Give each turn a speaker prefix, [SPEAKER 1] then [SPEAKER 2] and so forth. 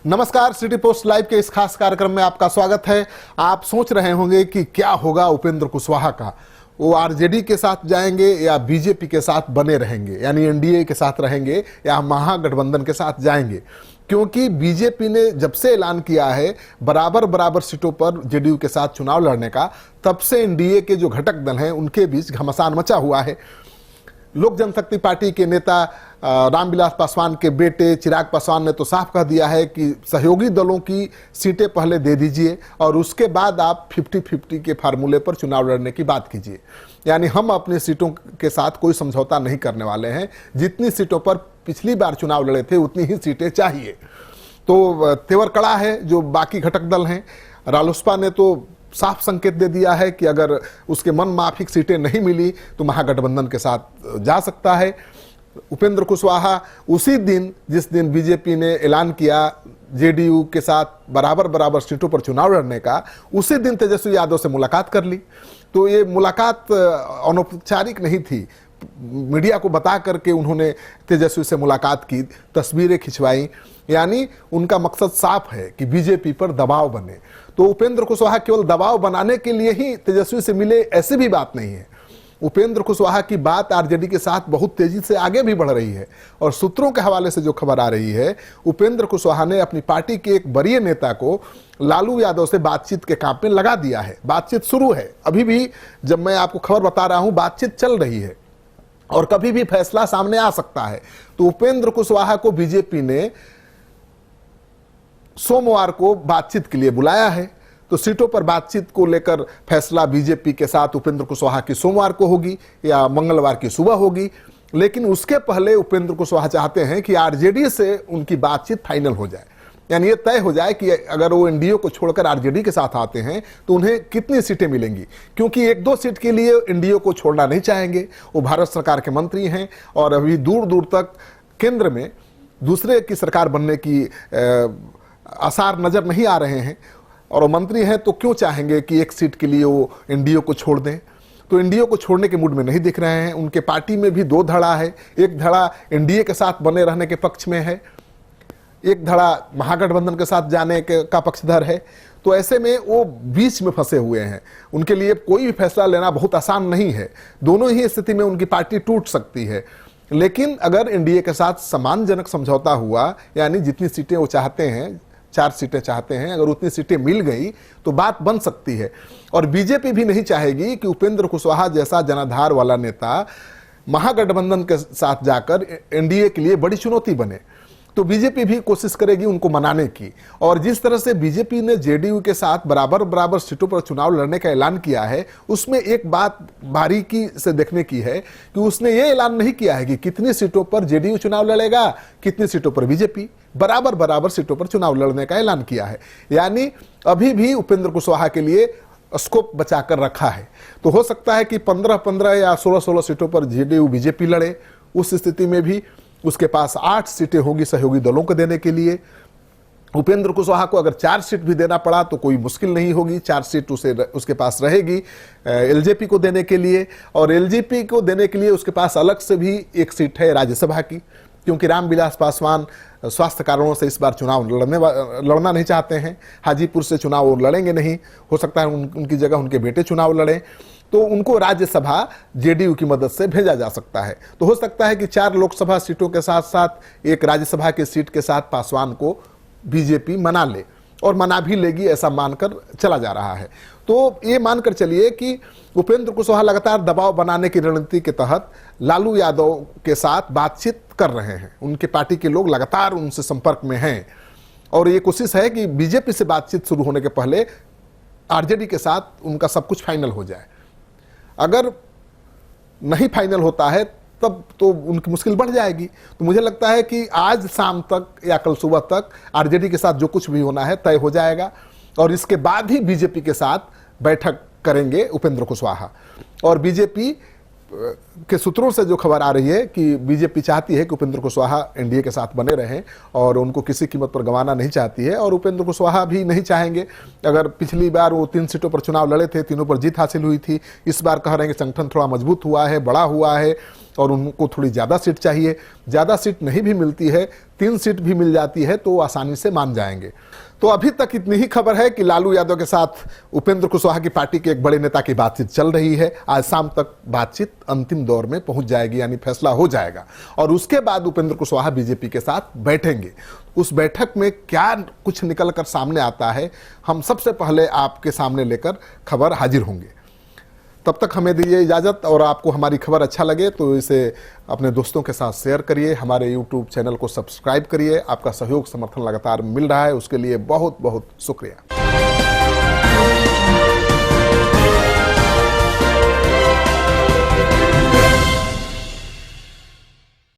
[SPEAKER 1] नमस्कार, city post live के इस खास कार्यक्रम में आपका स्वागत है। आप सोच रहे होंगे कि क्या होगा उपेंद्र कुशवाहा का, वो आरजेडी के साथ जाएंगे या बीजेपी के साथ बने रहेंगे, यानी एनडीए के साथ रहेंगे या महागठबंधन के साथ जाएंगे। क्योंकि बीजेपी ने जब से ऐलान किया है बराबर सीटों पर जेडीयू के साथ चुनाव लड़ने का, तब से एनडीए के जो घटक दल हैं उनके बीच घमासान मचा हुआ है। लोक जनशक्ति पार्टी के नेता रामविलास पासवान के बेटे चिराग पासवान ने तो साफ कह दिया है कि सहयोगी दलों की सीटें पहले दे दीजिए और उसके बाद आप 50-50 के फार्मूले पर चुनाव लड़ने की बात कीजिए। यानी हम अपनी सीटों के साथ कोई समझौता नहीं करने वाले हैं, जितनी सीटों पर पिछली बार चुनाव लड़े थे उतनी ही सीटें चाहिए। तो तेवर कड़ा है जो बाकी घटक दल हैं। रालोसपा ने तो साफ संकेत दे दिया है कि अगर उसके मन माफिक सीटें नहीं मिली तो महागठबंधन के साथ जा सकता है। उपेंद्र कुशवाहा उसी दिन जिस दिन बीजेपी ने ऐलान किया जेडीयू के साथ बराबर सीटों पर चुनाव लड़ने का, उसी दिन तेजस्वी यादव से मुलाकात कर ली। तो ये मुलाकात अनौपचारिक नहीं थी, मीडिया को बता करके उन्होंने तेजस्वी से मुलाकात की, तस्वीरें खिंचवाई। यानी उनका मकसद साफ है कि बीजेपी पर दबाव बने। तो उपेंद्र कुशवाहा केवल दबाव बनाने के लिए ही तेजस्वी से मिले, ऐसी भी बात नहीं है। उपेंद्र कुशवाहा की बात आरजेडी के साथ बहुत तेजी से आगे भी बढ़ रही है और सूत्रों के हवाले से जो खबर आ रही है, उपेंद्र कुशवाहा ने अपनी पार्टी के एक वरीय नेता को लालू यादव से बातचीत के काम में लगा दिया है। बातचीत शुरू है, अभी भी जब मैं आपको खबर बता रहा हूं बातचीत चल रही है और कभी भी फैसला सामने आ सकता है। तो उपेंद्र कुशवाहा को बीजेपी ने सोमवार को बातचीत के लिए बुलाया है। तो सीटों पर बातचीत को लेकर फैसला बीजेपी के साथ उपेंद्र कुशवाहा की सोमवार को होगी या मंगलवार की सुबह होगी। लेकिन उसके पहले उपेंद्र कुशवाहा चाहते हैं कि आरजेडी से उनकी बातचीत फाइनल हो जाए, यानी ये तय हो जाए कि अगर वो एनडीए को छोड़कर आरजेडी के साथ आते हैं तो उन्हें कितनी सीटें मिलेंगी। क्योंकि 1-2 सीट के लिए एनडीए को छोड़ना नहीं चाहेंगे। वो भारत सरकार के मंत्री हैं और अभी दूर दूर तक केंद्र में दूसरे की सरकार बनने की आसार नजर नहीं आ रहे हैं और वो मंत्री हैं, तो क्यों चाहेंगे कि 1 सीट के लिए वो एनडीए को छोड़ दें। तो एनडीए को छोड़ने के मूड में नहीं दिख रहे हैं। उनके पार्टी में भी 2 धड़ा है, एक धड़ा एनडीए के साथ बने रहने के पक्ष में है, एक धड़ा महागठबंधन के साथ जाने का पक्षधर है। तो ऐसे में वो बीच में फंसे हुए हैं। उनके लिए कोई भी फैसला लेना बहुत आसान नहीं है। दोनों ही स्थिति में उनकी पार्टी टूट सकती है। लेकिन अगर एनडीए के साथ सम्मानजनक समझौता हुआ, यानी जितनी सीटें वो चाहते हैं, 4 सीटें चाहते हैं, अगर उतनी सीटें मिल गई तो बात बन सकती है। और बीजेपी भी नहीं चाहेगी कि उपेंद्र कुशवाहा जैसा जनाधार वाला नेता महागठबंधन के साथ जाकर एनडीए के लिए बड़ी चुनौती बने। तो बीजेपी भी कोशिश करेगी उनको मनाने की। और जिस तरह से बीजेपी ने जेडीयू के साथ बराबर सीटों पर चुनाव लड़ने का ऐलान किया है, उसमें एक बात बारीकी से देखने की है कि उसने ये ऐलान नहीं किया है कि कितनी सीटों पर जेडीयू चुनाव लड़ेगा, कितनी सीटों पर बीजेपी। बराबर सीटों पर चुनाव लड़ने का ऐलान किया है। यानी अभी भी उपेंद्र कुशवाहा के लिए स्कोप बचाकर रखा है। तो हो सकता है कि 15-15 या 16-16 सीटों पर जेडीयू बीजेपी लड़े। उस स्थिति में भी उसके पास 8 सीटें होंगी सहयोगी दलों को देने के लिए। उपेंद्र कुशवाहा को अगर 4 सीट भी देना पड़ा तो कोई मुश्किल नहीं होगी, 4 सीट उसके पास रहेगी एलजेपी को देने के लिए। और एलजेपी को देने के लिए उसके पास अलग से भी 1 सीट है राज्यसभा की, क्योंकि रामविलास पासवान स्वास्थ्य कारणों से इस बार चुनाव लड़ना नहीं चाहते हैं। हाजीपुर से चुनाव वो लड़ेंगे नहीं, हो सकता है उनकी जगह उनके बेटे चुनाव लड़ें। तो उनको राज्यसभा जेडीयू की मदद से भेजा जा सकता है। तो हो सकता है कि 4 लोकसभा सीटों के साथ साथ 1 राज्यसभा की सीट के साथ पासवान को बीजेपी मना ले, और मना भी लेगी ऐसा मानकर चला जा रहा है। तो ये मानकर चलिए कि उपेंद्र कुशवाहा लगातार दबाव बनाने की रणनीति के तहत लालू यादव के साथ बातचीत कर रहे हैं। उनके पार्टी के लोग लगातार उनसे संपर्क में हैं और ये कोशिश है कि बीजेपी से बातचीत शुरू होने के पहले आरजेडी के साथ उनका सब कुछ फाइनल हो जाए। अगर नहीं फाइनल होता है तब तो उनकी मुश्किल बढ़ जाएगी। तो मुझे लगता है कि आज शाम तक या कल सुबह तक आरजेडी के साथ जो कुछ भी होना है तय हो जाएगा और इसके बाद ही बीजेपी के साथ बैठक करेंगे उपेंद्र कुशवाहा। और बीजेपी के सूत्रों से जो खबर आ रही है कि बीजेपी चाहती है कि उपेंद्र कुशवाहा एनडीए के साथ बने रहें और उनको किसी कीमत पर गंवाना नहीं चाहती है। और उपेंद्र कुशवाहा भी नहीं चाहेंगे, अगर पिछली बार वो 3 सीटों पर चुनाव लड़े थे, तीनों पर जीत हासिल हुई थी, इस बार कह रहे हैं कि संगठन थोड़ा मजबूत हुआ है, बड़ा हुआ है और उनको थोड़ी ज़्यादा सीट चाहिए। ज़्यादा सीट नहीं भी मिलती है, 3 सीट भी मिल जाती है तो आसानी से मान जाएंगे। तो अभी तक इतनी ही खबर है कि लालू यादव के साथ उपेंद्र कुशवाहा की पार्टी के एक बड़े नेता की बातचीत चल रही है। आज शाम तक बातचीत अंतिम दौर में पहुंच जाएगी, यानी फैसला हो जाएगा और उसके बाद उपेंद्र कुशवाहा बीजेपी के साथ बैठेंगे। उस बैठक में क्या कुछ निकल कर सामने आता है, हम सबसे पहले आपके सामने लेकर खबर हाजिर होंगे। तब तक हमें दीजिए इजाज़त, और आपको हमारी खबर अच्छा लगे तो इसे अपने दोस्तों के साथ शेयर करिए, हमारे YouTube चैनल को सब्सक्राइब करिए। आपका सहयोग समर्थन लगातार मिल रहा है, उसके लिए बहुत बहुत शुक्रिया।